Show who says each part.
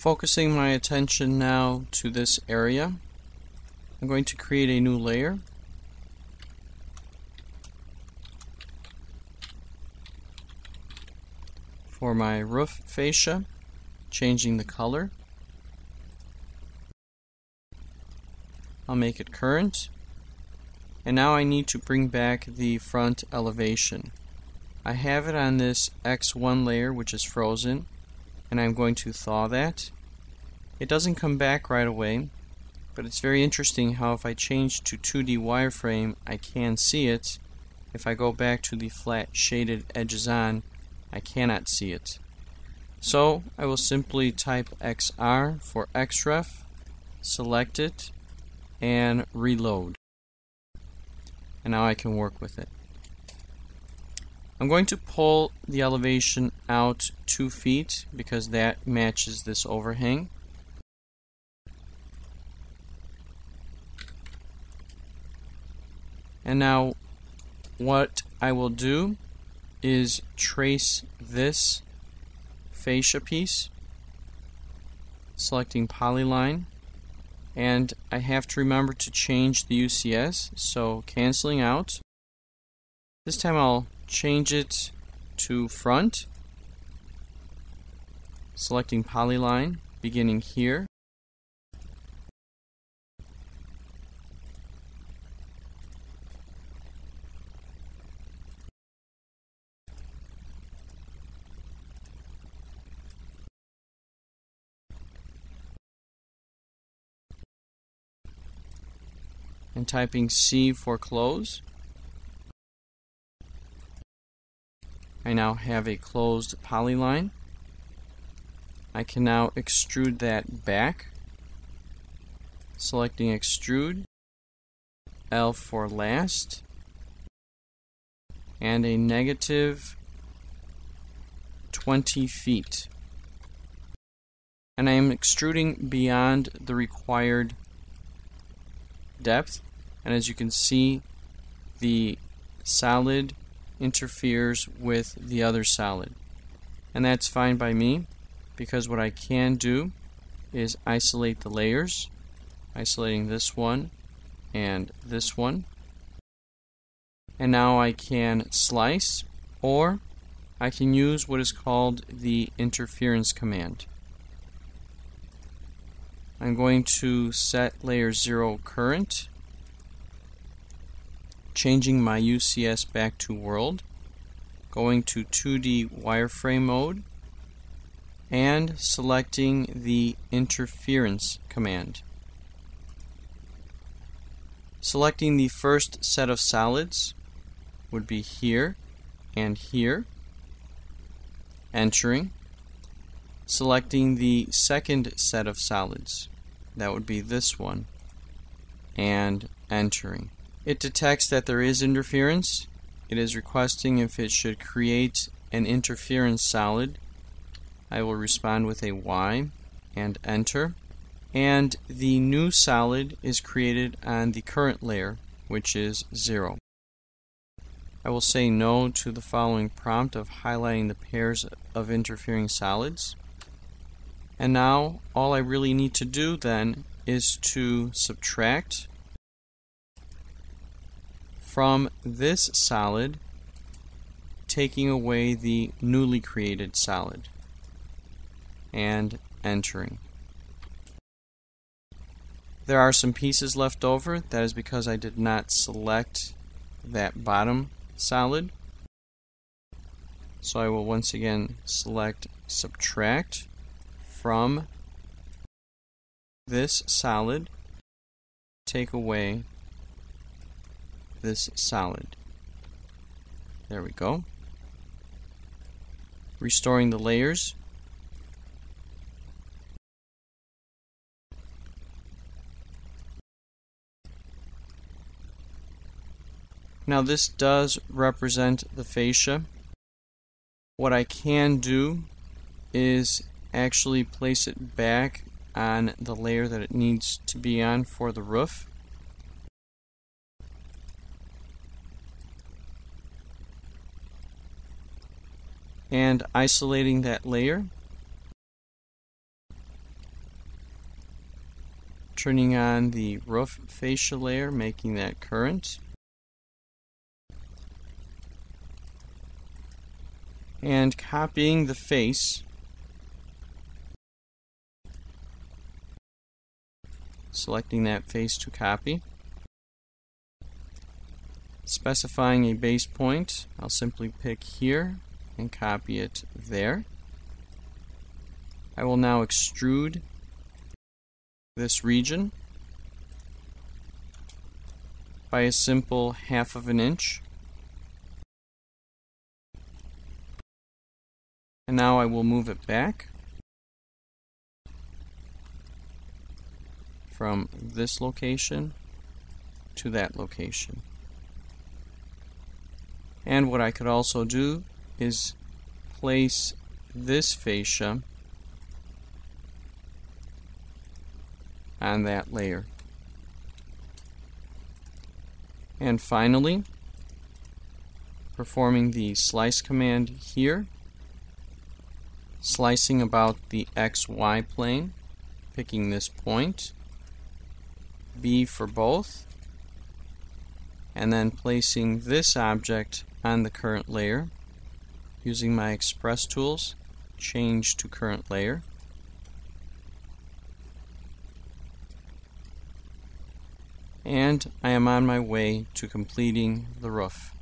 Speaker 1: Focusing my attention now to this area, I'm going to create a new layer. For my roof fascia, changing the color. I'll make it current. And now I need to bring back the front elevation. I have it on this X1 layer, which is frozen, and I'm going to thaw that. It doesn't come back right away, but it's very interesting how if I change to 2D wireframe, I can see it. If I go back to the flat shaded edges on, I cannot see it. So I will simply type XR for XREF, select it, and reload. And now I can work with it. I'm going to pull the elevation out 2 feet because that matches this overhang. And now what I will do is trace this fascia piece, selecting polyline, and I have to remember to change the UCS, so canceling out. This time I'll change it to front, selecting polyline, beginning here. And typing C for close. I now have a closed polyline. I can now extrude that back, selecting extrude, L for last, and a negative 20 feet. And I am extruding beyond the required depth, and as you can see, the solid interferes with the other solid, and that's fine by me because what I can do is isolate the layers, isolating this one and this one, and now I can slice, or I can use what is called the interference command. I'm going to set layer 0 current, changing my UCS back to world, going to 2D wireframe mode, and selecting the interference command. Selecting the first set of solids would be here and here, entering. Selecting the second set of solids, that would be this one, and entering. It detects that there is interference. It is requesting if it should create an interference solid. I will respond with a Y and enter. And the new solid is created on the current layer, which is 0. I will say no to the following prompt of highlighting the pairs of interfering solids. And now all I really need to do then is to subtract from this solid, taking away the newly created solid, and entering. There are some pieces left over. That is because I did not select that bottom solid. So I will once again select subtract from this solid, take away this solid. There we go. Restoring the layers. Now this does represent the fascia. What I can do is actually place it back on the layer that it needs to be on for the roof. And isolating that layer, turning on the roof fascia layer, making that current, and copying the face, selecting that face to copy, specifying a base point. I'll simply pick here and copy it there. I will now extrude this region by a simple 1/2 inch. And now I will move it back from this location to that location. And what I could also do is place this fascia on that layer. And finally, performing the slice command here, slicing about the XY plane, picking this point, B for both, and then placing this object on the current layer, using my Express tools, change to current layer. And I am on my way to completing the roof.